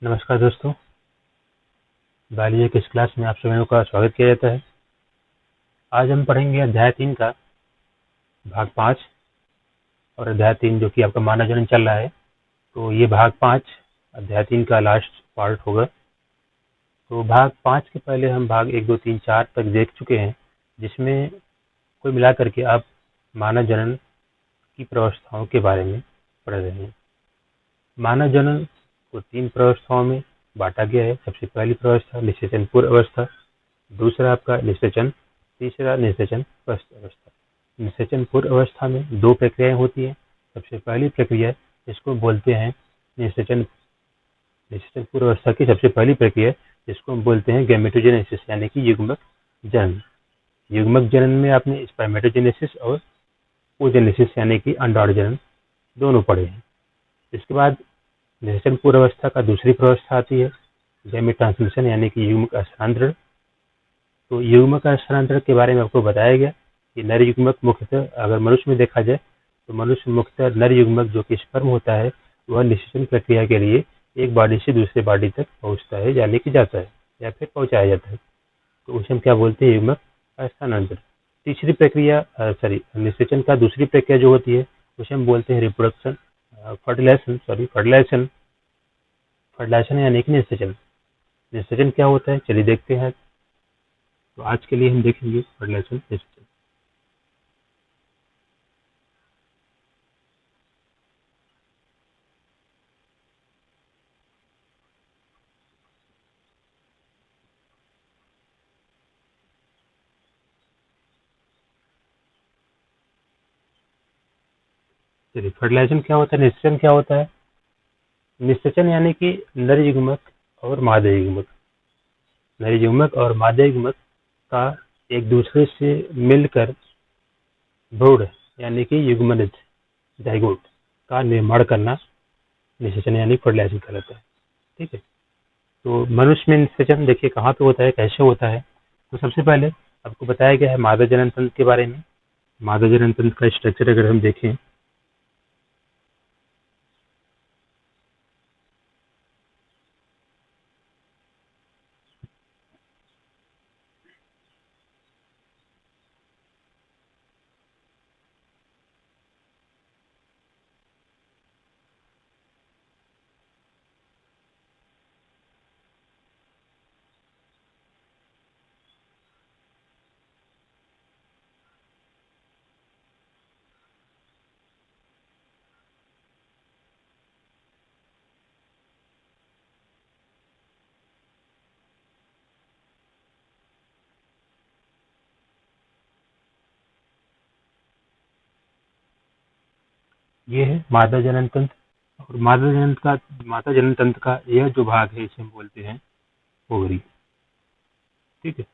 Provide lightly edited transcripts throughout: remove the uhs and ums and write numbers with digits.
नमस्कार दोस्तों, बायोलॉजी की इस क्लास में आप सभी का स्वागत किया जाता है। आज हम पढ़ेंगे अध्याय 3 का भाग 5 और अध्याय 3 जो कि आपका मानव जनन चल रहा है। तो ये भाग 5 अध्याय 3 का लास्ट पार्ट होगा। तो भाग 5 के पहले हम भाग 1, 2, 3, 4 तक देख चुके हैं, जिसमें कुल मिला करके आप मानव जनन की प्रवस्थाओं के बारे में पढ़ रहे हैं। मानव जनन को 3 प्रवस्थाओं में बांटा गया है। सबसे पहली प्रवस्था निषेचन पूर्व अवस्था, दूसरा आपका निषेचन, तीसरा निषेचन पश्च अवस्था। निषेचन पूर्व अवस्था में 2 प्रक्रियाएं होती हैं। सबसे पहली प्रक्रिया जिसको बोलते हैं निषेचन पूर्व अवस्था की सबसे पहली प्रक्रिया जिसको हम बोलते हैं गैमेटोजेनेसिस यानी कि युग्मक जनन। युग्मक जनन में आपने स्पर्मेटोजेनेसिस और ओजेनेसिस यानी कि अंडाणु जनन दोनों पढ़े हैं। इसके बाद निषेचन पूर्व अवस्था का दूसरी प्रवस्था आती है गैमेट ट्रांसमिशन यानी कि युग्मक हस्तांतरण। तो युग्मक हस्तांतरण के बारे में आपको बताया गया कि नर युग्मक मुख्यतः अगर मनुष्य में देखा जाए तो मनुष्य मुख्यतः नर युग्मक जो कि स्पर्म होता है वह निषेचन प्रक्रिया के लिए एक बॉडी से दूसरे बॉडी तक पहुंचता है यानी कि जाता है या फिर पहुंचाया जाता है। तो उसे हम क्या बोलते हैं? युग्मक हस्तांतरण। तीसरी प्रक्रिया निषेचन का दूसरी प्रक्रिया जो होती है उसे हम बोलते हैं रिप्रोडक्शन फर्टिलाइजेशन यानी कि निषेचन। निषेचन क्या होता है चलिए देखते हैं। तो आज के लिए हम देखेंगे फर्टिलाइजेशन निषेचन। चलिए फर्टिलाइजेशन क्या होता है, निषेचन क्या होता है? निषेचन यानी कि नर युग्मक और मादा युग्मक का एक दूसरे से मिलकर भ्रूण यानी कि युग्मनज जाइगोट का निर्माण करना निषेचन यानी फर्टिलाइजेशन कहलाता है। ठीक है। तो मनुष्य में निषेचन देखिए कहाँ पे होता है, कैसे होता है। तो सबसे पहले आपको बताया गया है मादा जनन तंत्र के बारे में। मादा जनन तंत्र का स्ट्रक्चर अगर हम देखें ये है मादा जनन तंत्र। और मादा जनन तंत्र का यह जो भाग है इसे हम बोलते हैं ओवरी। ठीक है।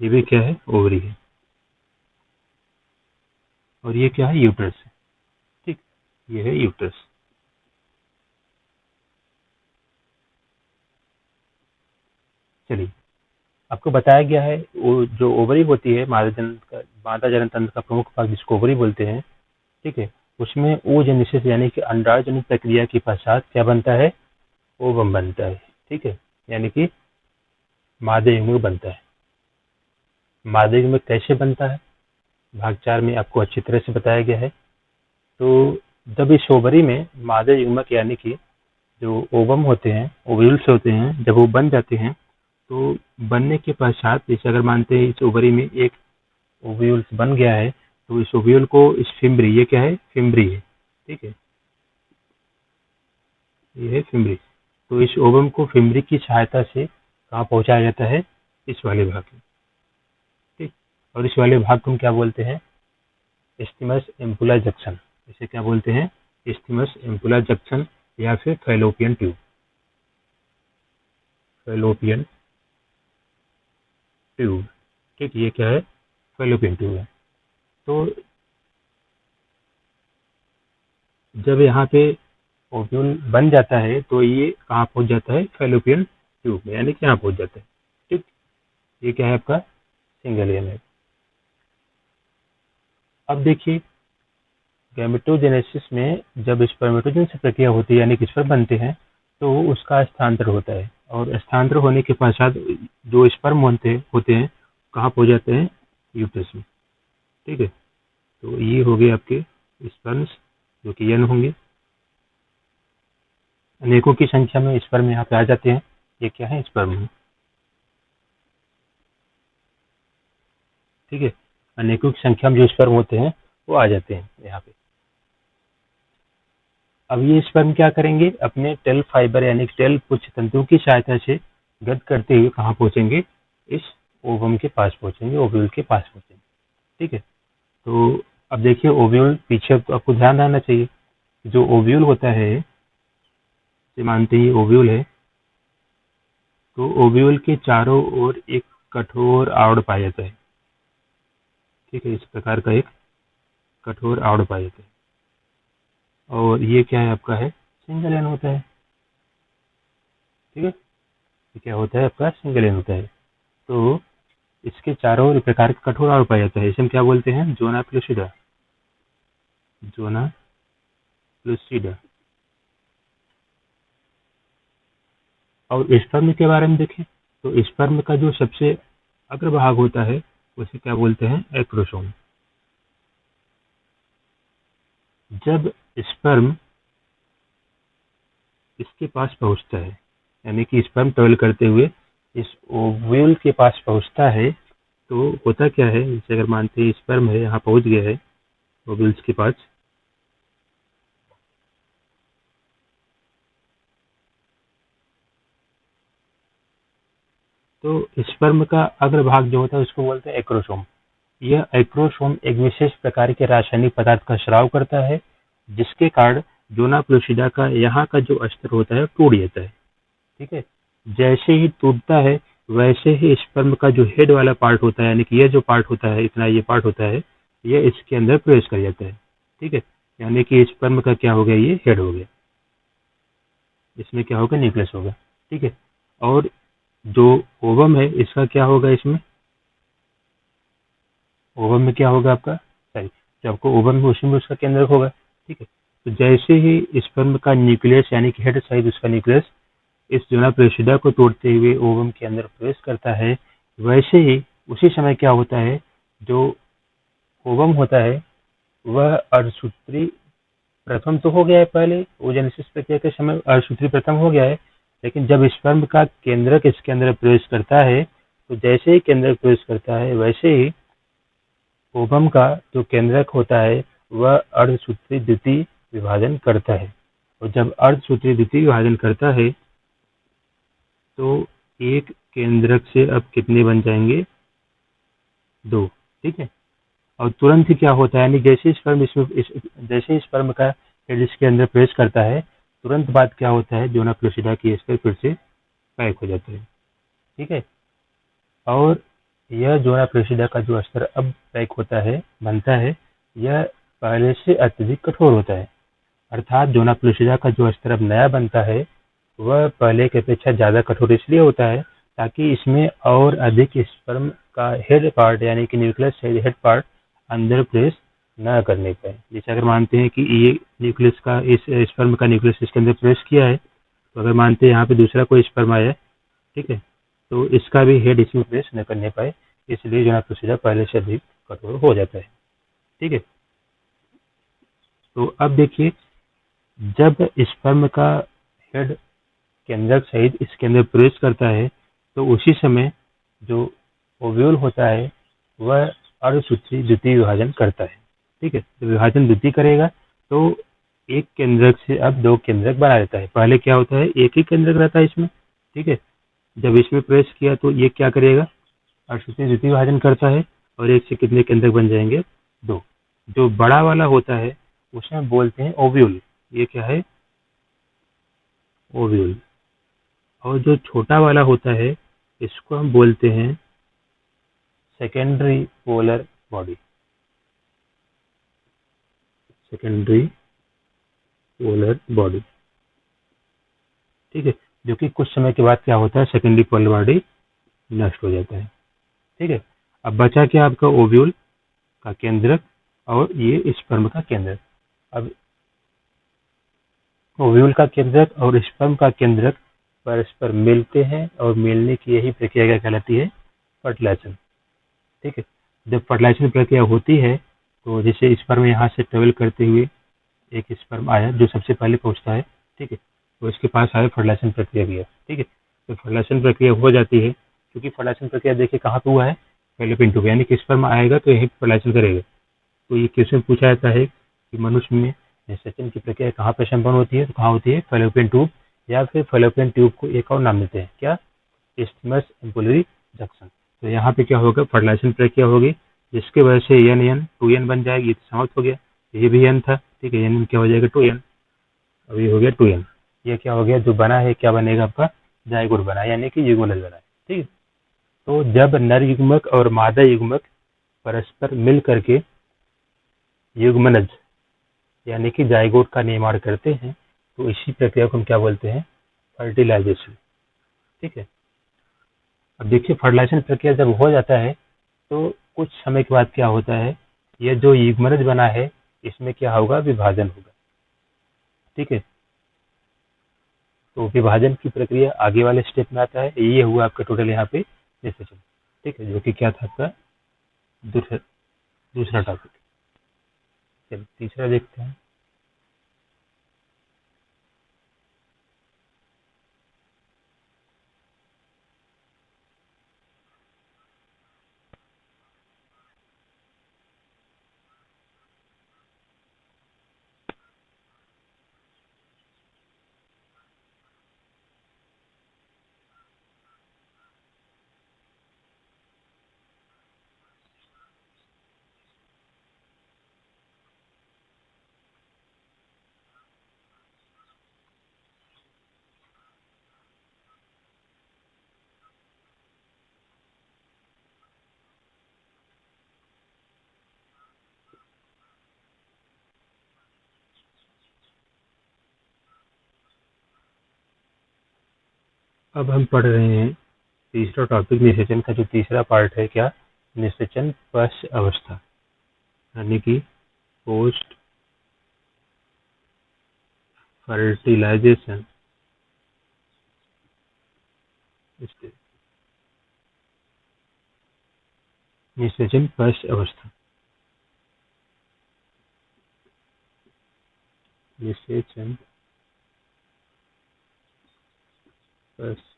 ये भी क्या है? ओवरी है। और ये क्या है? यूट्रस है। ठीक। ये है यूट्रस। चलिए आपको बताया गया है वो जो ओवरी होती है मादा जनन तंत्र का प्रमुख भाग जिसको ओवरी बोलते हैं। ठीक है। उसमें ओजेनेसिस यानी कि अंडाणु जनित प्रक्रिया के पश्चात क्या बनता है? ओवम बनता है। ठीक है। यानी कि मादा युग्मक बनता है। मादा युग्मक कैसे बनता है भाग 4 में आपको अच्छी तरह से बताया गया है। तो जब इस ओवरी में मादा युग्मक यानी कि जो ओवम होते हैं, ओव्यूल्स होते हैं, जब वो बन जाते हैं तो बनने के पश्चात जैसे अगर मानते हैं इस ओवरी में एक ओव्यूल्स बन गया है तो इस ओव्यूल को इस फिम्बरी, ये क्या है? फिम्बरी है। ठीक है। ये है फिम्बरी। तो इस ओवम को फिम्बरी की सहायता से कहाँ पहुंचाया जाता है? इस वाले भाग में। ठीक। और इस वाले भाग को हम क्या बोलते हैं? इस्थिमस एम्पुला जंक्शन। इसे क्या बोलते हैं? इस्थिमस एम्पुला जंक्शन या फिर फैलोपियन ट्यूब। Fallopian tube. ठीक। ये क्या है? फैलोपियन ट्यूब है। तो जब यहाँ पे ओव्यूल बन जाता है तो ये कहाँ पहुंच जाता है? फैलोपियन ट्यूब में, यानी कि यहाँ पहुंच जाता है। ठीक। ये क्या है? आपका सिंगल एम है। अब देखिए गैमेटोजेनेसिस में जब स्पर्मेटोजन से प्रक्रिया होती है यानी कि स्पर्म बनते हैं तो उसका स्थानांतर होता है, और स्थानांतर होने के पश्चात जो स्पर्म होते हैं कहाँ पहुँच जाते हैं, यूट्रस में। ठीक है, तो ये हो गए आपके स्पर्म्स जो कि n होंगे। अनेकों की संख्या में स्पर्म यहाँ पे आ जाते हैं। ये क्या है, स्पर्म है। ठीक है, अनेकों की संख्या में जो स्पर्म होते हैं वो आ जाते हैं यहाँ पे। अब ये स्पर्म क्या करेंगे, अपने टेल फाइबर यानी टेल पुच्छ तंतु की सहायता से गत करते हुए कहाँ पहुंचेंगे, इस ओवम के पास पहुंचेंगे, ओव्यूल के पास पहुंचेंगे। ठीक है, तो अब देखिए ओव्यूल पीछे तो आपको ध्यान रहना चाहिए। जो ओव्यूल होता है, ये मानते ही ओव्यूल है, तो ओव्यूल के चारों ओर एक कठोर आवड़ पाया जाता है। ठीक है, इस प्रकार का एक कठोर आवड़ पाया जाता है, और ये क्या है आपका है, सिंगल एन होता है। ठीक है, ये क्या होता है आपका, सिंगल एन होता है। तो इसके चारों ओर एक प्रकार का कठोर आवड़ पाया जाता है, इसे हम क्या बोलते हैं, जोना प्लूसिडा। जोना प्लूसिडा। और स्पर्म के बारे में देखें तो स्पर्म का जो सबसे अग्रभाग होता है उसे क्या बोलते हैं, एक्रोसोम। जब स्पर्म इसके पास पहुंचता है, यानी कि स्पर्म ट्रेवल करते हुए इस ओव्यूल के पास पहुंचता है, तो होता क्या है, जैसे अगर मानते हैं स्पर्म है यहाँ पहुंच गया है ओव्यूल्स के पास, तो स्पर्म का अग्रभाग जो होता है उसको बोलते हैं एक्रोसोम। यह एक्रोसोम एक विशेष प्रकार के रासायनिक पदार्थ का स्राव करता है, जिसके कारण जोना प्लूसिडा का यहाँ का जो अस्तर होता है टूट जाता है। ठीक है, जैसे ही टूटता है वैसे ही स्पर्म का जो हेड वाला पार्ट होता है, यानी कि ये जो पार्ट होता है, इतना ये पार्ट होता है, ये इसके अंदर प्रवेश कर जाता है। ठीक है, यानी कि स्पर्म का क्या हो गया, ये हेड हो गया, इसमें क्या होगा, न्यूक्लियस होगा। ठीक है, और जो ओवम है इसका क्या होगा, इसमें ओवम में क्या होगा आपका, सॉरी, जो आपको ओवम है उसी में उसका केंद्र होगा। ठीक है, तो जैसे ही स्पर्म का न्यूक्लियस यानी कि हेड सहित उसका न्यूक्लियस इस जोना प्लूसिडा को तोड़ते हुए ओवम के अंदर प्रवेश करता है, वैसे ही उसी समय क्या होता है, जो ओवम होता है वह अर्धसूत्री प्रथम तो हो गया है, पहले ओजेनेसिस प्रक्रिया के समय अर्धसूत्री प्रथम हो गया है, लेकिन जब स्पर्म का केंद्रक इसके अंदर प्रवेश करता है, तो जैसे ही केंद्रक प्रवेश करता है वैसे ही ओवम का जो केंद्रक होता है वह अर्धसूत्री द्वितीय विभाजन करता है, और जब अर्धसूत्री द्वितीय विभाजन करता है तो एक केंद्रक से अब कितने बन जाएंगे, दो। ठीक है, और तुरंत ही क्या होता है, यानी जैसे ही स्पर्म का हेड इसके अंदर प्रवेश करता है, तुरंत बाद क्या होता है, जोना प्लूसिडा की स्तर फिर से पैक हो जाता है। ठीक है, और यह जोना प्लूसिडा का जो स्तर अब पैक होता है, बनता है, यह पहले से अत्यधिक कठोर होता है। अर्थात जोना प्लूसिडा का जो स्तर अब नया बनता है वह पहले की अपेक्षा ज़्यादा कठोर इसलिए होता है ताकि इसमें और अधिक स्पर्म का हेड पार्ट यानी कि न्यूक्लियस हेड पार्ट अंदर प्रवेश न करने पाए। जैसे अगर मानते हैं कि ये न्यूक्लियस का इस स्पर्म का न्यूक्लियस इसके अंदर प्रवेश किया है, तो अगर मानते हैं यहाँ पे दूसरा कोई स्पर्म आया है, ठीक है, तो इसका भी हेड इसमें प्रवेश न करने पाए, इसलिए जो प्रोसीजर पहले से अधिक कठोर हो जाता है। ठीक है, तो अब देखिए जब स्पर्म का हेड केंद्रक सहित इसके अंदर प्रवेश करता है तो उसी समय जो ओव्यूल होता है वह अर्धसूत्री द्वितीय विभाजन करता है। ठीक है, तो विभाजन द्वितीय करेगा तो एक केंद्रक से अब दो केंद्रक बना देता है। पहले क्या होता है, एक ही केंद्रक रहता है इसमें। ठीक है, जब इसमें प्रवेश किया तो ये क्या करेगा, अर्धसूत्री द्वितीय विभाजन करता है और एक से कितने केंद्रक बन जाएंगे, दो। जो बड़ा वाला होता है उसे हम बोलते हैं ओव्यूल। ये क्या है, ओव्यूल। और जो छोटा वाला होता है इसको हम बोलते हैं secondary polar body. Secondary polar body, ठीक है, जो कि कुछ समय के बाद क्या होता है, सेकेंडरी पोलर बॉडी नष्ट हो जाता है। ठीक है, अब बचा क्या आपका, ओव्यूल का केंद्रक और ये स्पर्म का केंद्रक। अब ओव्यूल का केंद्रक और स्पर्म का केंद्रक परस्पर मिलते हैं और मिलने की यही प्रक्रिया क्या कहलाती है? फर्टिलाइजेशन। ठीक है। जब फर्टिलाइजेशन प्रक्रिया होती है तो जैसे स्पर्म यहाँ से ट्रेवल करते हुए एक स्पर्म आया जो सबसे पहले पहुंचता है। ठीक है। तो इसके पास आया फर्टिलाइजेशन प्रक्रिया भी है। ठीक है। तो फर्टिलाइजेशन प्रक्रिया हो जाती है, क्योंकि फर्टिलाइजेशन प्रक्रिया देखिए कहाँ पे हुआ है? फैलोपियन ट्यूब, यानी कि स्पर्म आएगा तो यही फर्टिलाइजेशन करेगा। तो ये क्वेश्चन पूछा जाता है कि मनुष्य में निषेचन की प्रक्रिया कहाँ पर संपन्न होती है? तो कहाँ होती है? फैलोपियन ट्यूब, या फिर फैलोपियन ट्यूब को एक और नाम देते हैं क्या? Isthmus ampullary junction. तो यहाँ पे क्या होगा? फर्टिलाइजेशन प्रक्रिया होगी, जिसके वजह से एन एन 2n बन जाएगी। ये तो समाप्त हो गया। ये भी एन था। ठीक है। एन क्या हो जाएगा? 2n। अब ये हो गया 2n। ये क्या हो गया? जो बना है क्या बनेगा आपका? जाइगोट बना, यानी कि युग्मनज बना है। ठीक है। तो जब नर युग्मक और मादा युग्मक परस्पर मिल करके युग्मनज यानी कि जाइगोट का निर्माण करते हैं, तो इसी प्रक्रिया को हम क्या बोलते हैं? फर्टिलाइजेशन। ठीक है। अब देखिए फर्टिलाइजेशन प्रक्रिया जब हो जाता है तो कुछ समय के बाद क्या होता है? ये जो युग्मनज बना है इसमें क्या होगा? विभाजन होगा। ठीक है। तो विभाजन की प्रक्रिया आगे वाले स्टेप में आता है। ये हुआ आपका टोटल यहाँ पे निषेचन। ठीक है। जो कि क्या था आपका दूसरा दूसरा टॉपिक। चलिए तीसरा देखते हैं। अब हम पढ़ रहे हैं तीसरा टॉपिक। निषेचन का जो तीसरा पार्ट है क्या? निषेचन पश्च अवस्था, यानी कि पोस्ट फर्टिलाइजेशन स्टेज। निषेचन पश्च अवस्था। निषेचन पश्च।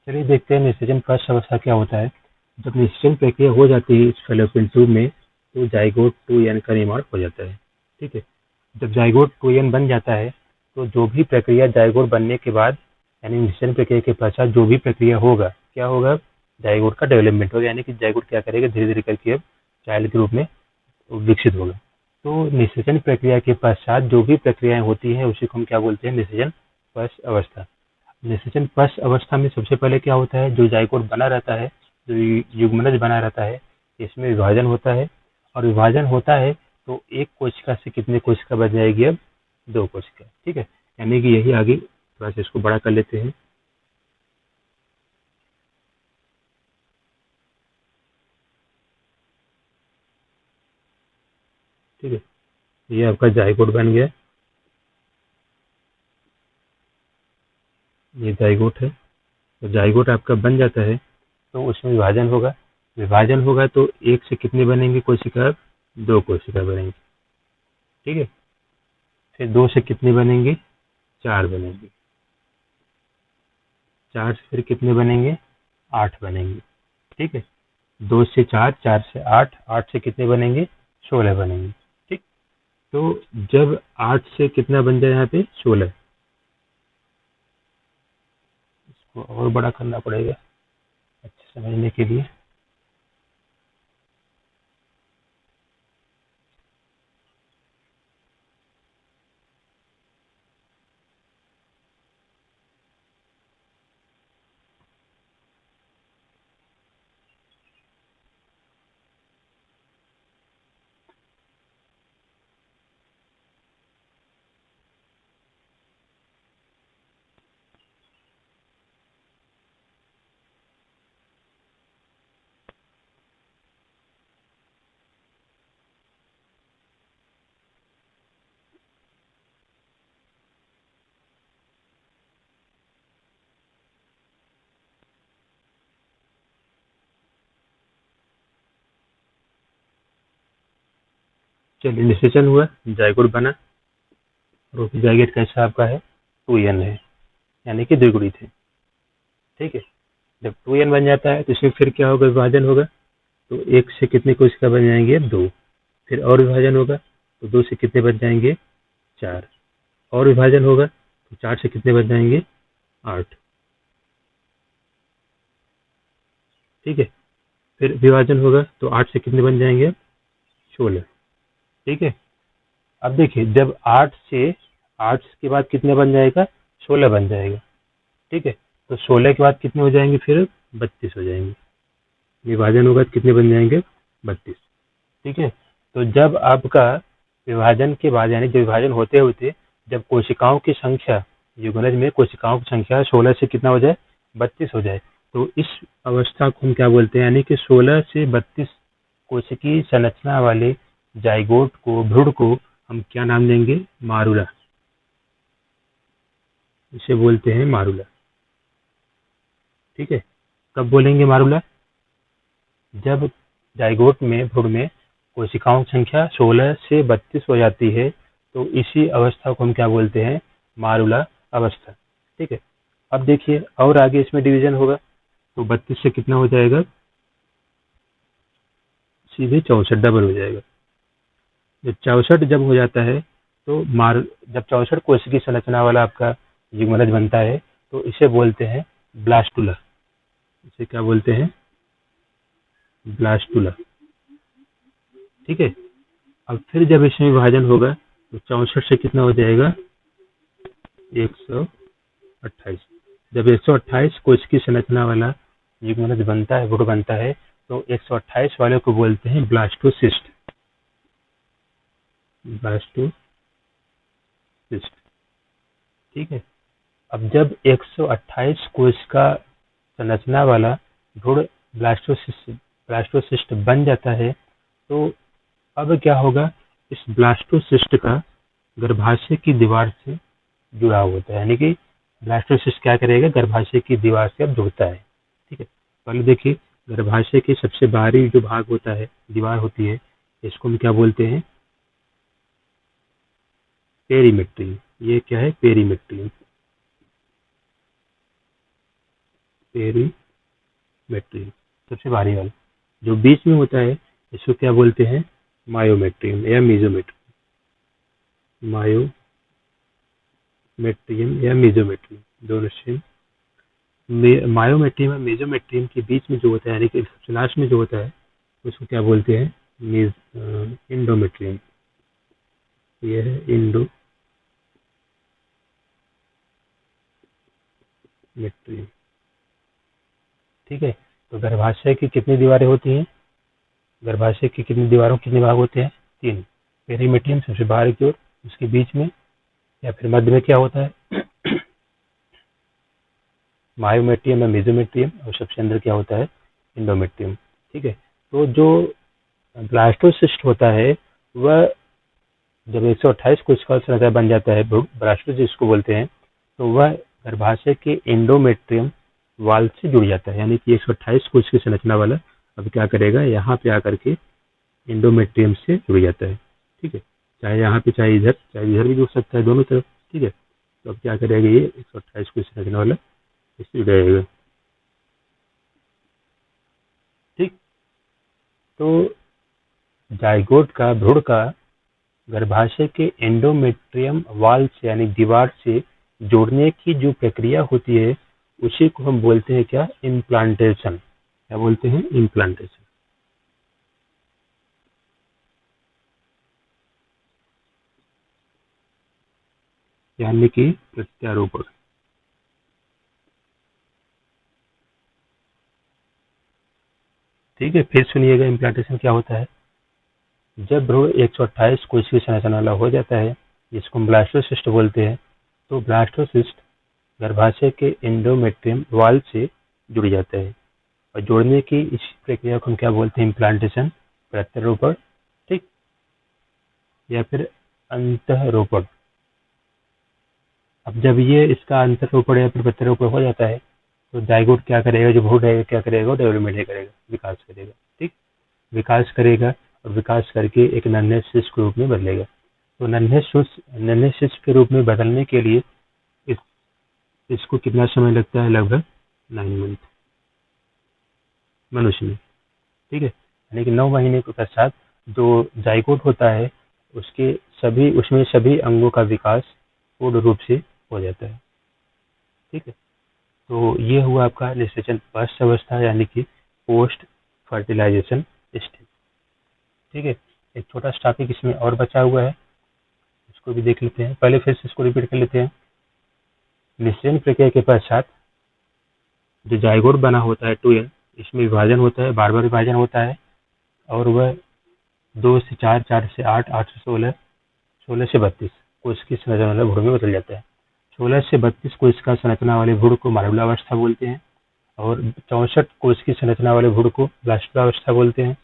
चलिए देखते हैं निषेचन पश्च अवस्था क्या होता है। जब निषेचन प्रक्रिया हो जाती है इस फैलोपियन ट्यूब में, तो जाइगोट 2n का निर्माण हो जाता है। ठीक है। जब जाइगोट 2n बन जाता है तो जो भी प्रक्रिया जाइगोट बनने के बाद, यानी निषेचन प्रक्रिया के पश्चात जो भी प्रक्रिया होगा क्या होगा? जाइगोट का डेवलपमेंट होगा, यानी कि जाइगोट क्या करेगा? धीरे धीरे करके अब चाइल्ड के रूप में विकसित होगा। तो निषेचन प्रक्रिया के पश्चात जो भी प्रक्रियाएं होती हैं उसी को हम क्या बोलते हैं? निषेचन पश्च अवस्था। निषेचन पश्च अवस्था में सबसे पहले क्या होता है? जो जाइगोट बना रहता है, जो युग्मनज बना रहता है, इसमें विभाजन होता है। और विभाजन होता है तो एक कोशिका से कितने कोशिका बन जाएगी? अब 2 कोशिका। ठीक है। यानी कि यही आगे थोड़ा सा इसको बड़ा कर लेते हैं। ठीक है। ये आपका जाइगोट बन गया। ये जाइगोट है। तो जाइगोट आपका बन जाता है तो उसमें विभाजन होगा। विभाजन होगा तो एक से कितने बनेंगे कोशिका? 2 कोशिका बनेंगी। ठीक है। फिर 2 से कितने बनेंगे? 4 बनेंगे। 4 से फिर कितने बनेंगे? 8 बनेंगे। ठीक है। 2 से 4, 4 से 8, 8 से कितने बनेंगे? 16 बनेंगे। ठीक। तो जब 8 से कितना बन जाए यहाँ पे? 16। इसको और बड़ा करना पड़ेगा अच्छे समझने के लिए। चलिए, निषेचन हुआ, जाइगोट बना, और जाइगोट कैसा आपका है 2n है, यानी कि द्विगुणित है। ठीक है, जब 2n बन जाता है तो इसमें फिर क्या होगा, विभाजन होगा, तो 1 से कितने कोशिका बन जाएंगे 2, फिर और विभाजन होगा तो 2 से कितने बच जाएंगे 4, और विभाजन होगा तो 4 से कितने बच जाएंगे 8। ठीक है, फिर विभाजन होगा तो 8 से कितने बन जाएंगे 16। ठीक है, अब देखिए जब 8 के बाद कितने बन जाएगा 16 बन जाएगा। ठीक है, तो 16 के बाद कितने हो जाएंगे फिर 32 हो जाएंगे, विभाजन होगा तो कितने बन जाएंगे 32। ठीक है, तो जब आपका विभाजन के बाद, यानी जब विभाजन होते होते जब कोशिकाओं की संख्या, युग्मनज में कोशिकाओं की संख्या 16 से कितना हो जाए 32 हो जाए, तो इस अवस्था को हम क्या बोलते हैं, यानी कि 16 से 32 कोशिकीय संरचना वाले जाइगोट को, भ्रूण को हम क्या नाम देंगे, मारुला। इसे बोलते हैं मारुला। ठीक है, कब बोलेंगे मारुला, जब जाइगोट में, भ्रूण में कोशिकाओं की संख्या 16 से 32 हो जाती है, तो इसी अवस्था को हम क्या बोलते हैं, मारुला अवस्था। ठीक है, अब देखिए और आगे इसमें डिवीजन होगा, तो 32 से कितना हो जाएगा सीधे 64, डबल हो जाएगा। जब 64 जब हो जाता है तो जब 64 कोशिकीय संरचना वाला आपका युग्मनज बनता है तो इसे बोलते हैं ब्लास्टुला। इसे क्या बोलते हैं, ब्लास्टुला। ठीक है, अब फिर जब इसमें विभाजन होगा तो 64 से कितना हो जाएगा 128। जब 128 कोशिकीय संरचना वाला युग्मनज बनता है, भ्रूण बनता है, तो 128 वाले को बोलते हैं ब्लास्टोसिस्ट। ब्लास्टोसिस्ट। ठीक है, अब जब 128 कोशिका संरचना वाला भ्रूण ब्लास्टोसिस्ट बन जाता है, तो अब क्या होगा, इस ब्लास्टोसिस्ट का गर्भाशय की दीवार से जुड़ा होता है, यानी कि ब्लास्टोसिस्ट क्या करेगा, गर्भाशय की दीवार से अब जुड़ता है। ठीक है, पहले देखिए गर्भाशय के सबसे बाहरी जो भाग होता है, दीवार होती है, इसको हम क्या बोलते हैं, पेरीमेट्रियम। ये क्या है, पेरीमेट्रियम। पेरीमेट्रियम सबसे बाहरी वाला। जो बीच में होता है इसको क्या बोलते हैं, मायोमेट्रियम या मीजोमेट्रियम। मायोमेट्रियम या मीजोमेट्रियम दोनों सेम। मायोमेट्रियम और मेजोमेट्रियम के बीच में जो होता है, यानी कि सबसे लास्ट में जो होता है, उसको क्या बोलते हैं, इंडोमेट्रियम। ये है इंडोमेट्रियम। ठीक है, तो गर्भाशय की कितनी दीवारें होती हैं, गर्भाशय की कितनी दीवारों कितने भाग होते हैं, 3। पेरीमेट्रियम सबसे बाहर की ओर, उसके बीच में या फिर मध्य में क्या होता है, मायोमेट्रियम या मेजोमेट्रियम, और सबसे अंदर क्या होता है, इंडोमेट्रियम। ठीक है, तो जो ब्लास्टोसिस्ट होता है वह जब 128 कोशिका संरचना बन जाता है, ब्लास्टोसिस्ट को बोलते हैं, तो वह गर्भाशय के एंडोमेट्रियम वाल से जुड़ जाता है, यानी कि 128 कोशिका संरचना वाला अब क्या करेगा, यहाँ पे आकर के एंडोमेट्रियम से जुड़ जाता है। ठीक है, चाहे यहाँ पे चाहे इधर भी जुड़ सकता है, दोनों तरफ। ठीक है, तो अब क्या करेगा, ये 128 कोशिका संरचना वाला इससे जुड़ जाएगा। ठीक, तो जाइगोट का, भ्रूण का गर्भाशय के एंडोमेट्रियम वाल से, यानी दीवार से जोड़ने की जो प्रक्रिया होती है, उसी को हम बोलते हैं क्या, इम्प्लांटेशन। क्या बोलते हैं, इम्प्लांटेशन। यानी कि प्रत्यारोपण। ठीक है, फिर सुनिएगा इम्प्लांटेशन क्या होता है। जब भ्रूण 128 कोशिकीय संरचना वाला हो जाता है, जिसको हम ब्लास्टोसिस्ट बोलते हैं, तो ब्लास्टोसिस्ट गर्भाशय के एंडोमेट्रियम वाल से जुड़ जाता है, और जोड़ने की इस प्रक्रिया को हम क्या बोलते हैं, इम्प्लांटेशन, प्रत्यारोपण। ठीक, या फिर अंतःरोपण। अब जब ये इसका अंतःरोपण या फिर प्रत्यारोपण हो जाता है, तो जाइगोट क्या करेगा, जो भ्रूण है क्या करेगा, डेवलपमेंट करेगा, विकास करेगा। ठीक, विकास करेगा, और विकास करके एक नन्हे शिशु के रूप में बदलेगा। तो नन्हे शिशु के रूप में बदलने के लिए इसको कितना समय लगता है? लगभग 9 मंथ मनुष्य में। ठीक है, यानी कि 9 महीने के पश्चात जो जाइगोट होता है उसमें सभी अंगों का विकास पूर्ण रूप से हो जाता है। ठीक है, तो ये हुआ आपका निषेचन पश्च अवस्था यानी कि पोस्ट फर्टिलाइजेशन स्टेज। ठीक है, एक छोटा सा टॉपिक इसमें और बचा हुआ है, इसको भी देख लेते हैं। पहले फिर से इसको रिपीट कर लेते हैं। निषेचन प्रक्रिया के पश्चात जो जाइगोट बना होता है 2n, इसमें विभाजन होता है, बार बार विभाजन होता है और वह 2 से 4, 4 से 8, 8 से 16, 16 से 32 कोश की संरचना वाले भ्रूण में बदल जाता है। 16 से 32 कोश का संरचना वाले भ्रूण को मारुलावस्था बोलते हैं और 64 कोश की संरचना वाले भ्रूण को ब्लास्टोलावस्था बोलते हैं।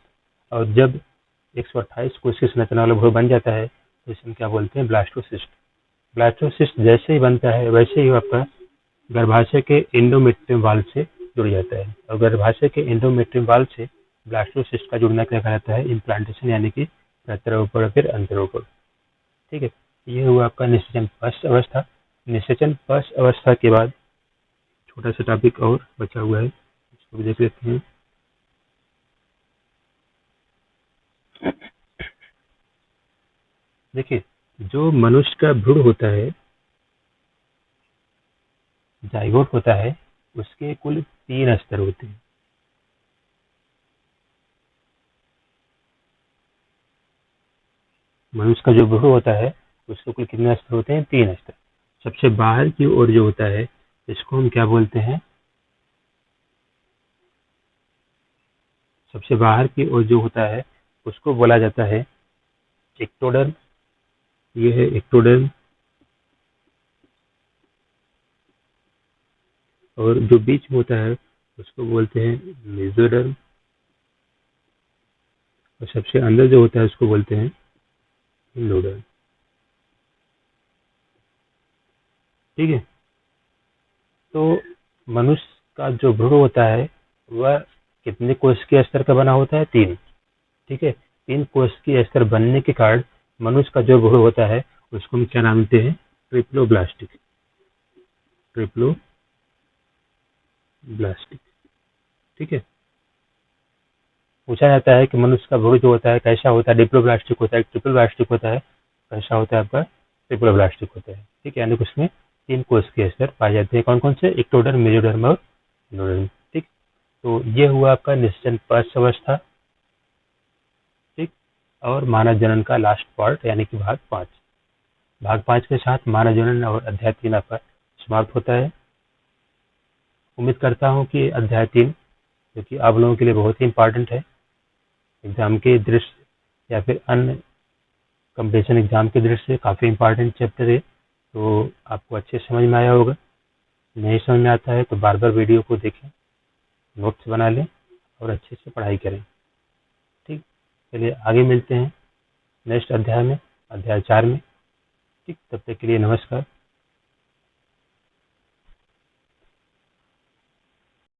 और जब 128 कोश की संरचना वाला भ्रूण बन जाता है तो इसे क्या बोलते हैं? ब्लास्टोसिस्ट। ब्लास्टोसिस्ट जैसे ही बनता है वैसे ही आपका गर्भाशय के एंडोमेट्रियम वाल्व से जुड़ जाता है और गर्भाशय के एंडोमेट्रियम वाल्व से ब्लास्टोसिस्ट का जुड़ना क्या कहलाता है? इम्प्लांटेशन यानी कि प्रत्यारोपण फिर अंतरोपण। ठीक है, ये हुआ आपका निषेचन पश्च अवस्था। निषेचन पश्च अवस्था के बाद छोटा सा टॉपिक और बचा हुआ है, इसको भी देख लेते हैं। देखिए, जो मनुष्य का भ्रूण होता है, जाइगोट होता है, उसके कुल 3 स्तर होते हैं। मनुष्य का जो भ्रूण होता है उसके कुल कितने स्तर होते हैं? 3 स्तर। सबसे बाहर की ओर जो होता है इसको हम क्या बोलते हैं? सबसे बाहर की ओर जो होता है उसको बोला जाता है एक्टोडर्म। ये है एक्टोडर्म। और जो बीच में होता है उसको बोलते हैं मेसोडर्म और सबसे अंदर जो होता है उसको बोलते हैं इंडोडर्म। ठीक है, तो मनुष्य का जो भ्रूण होता है वह कितने कोश के स्तर का बना होता है? 3। ठीक है, 3 कोश के स्तर बनने के कारण मनुष्य का जो भ्रूण होता है उसको हम क्या नाम देते हैं? ट्रिप्लोब्लास्टिक। ट्रिप्लोब्लास्टिक। ठीक है, पूछा जाता है कि मनुष्य का भ्रूण जो होता है कैसा होता है? डिप्लोब्लास्टिक होता है, ट्रिप्लोब्लास्टिक होता है? कैसा होता है आपका? ट्रिप्लोब्लास्टिक होता है। ठीक है, यानी कि उसमें 3 कोश के स्तर पाए जाते हैं। कौन कौन से? एक्टोडर्म, मेसोडर्म और इंडोडर्म। ठीक, तो ये हुआ आपका निषेचन पश्च अवस्था। ठीक, और मानव जनन का लास्ट पार्ट यानी कि भाग 5। भाग 5 के साथ मानव जनन और अध्याय 3 आपका समाप्त होता है। उम्मीद करता हूँ कि अध्याय 3 जो कि आप लोगों के लिए बहुत ही इंपॉर्टेंट है, एग्जाम के दृष्टि या फिर अन्य कंपटीशन एग्जाम के दृष्टि से काफ़ी इंपॉर्टेंट चैप्टर है, तो आपको अच्छे समझ में आया होगा। नहीं समझ में आता है तो बार बार वीडियो को देखें, नोट्स बना लें और अच्छे से पढ़ाई करें। ठीक, चलिए आगे मिलते हैं नेक्स्ट अध्याय में, अध्याय 4 में। ठीक, तब तक के लिए नमस्कार।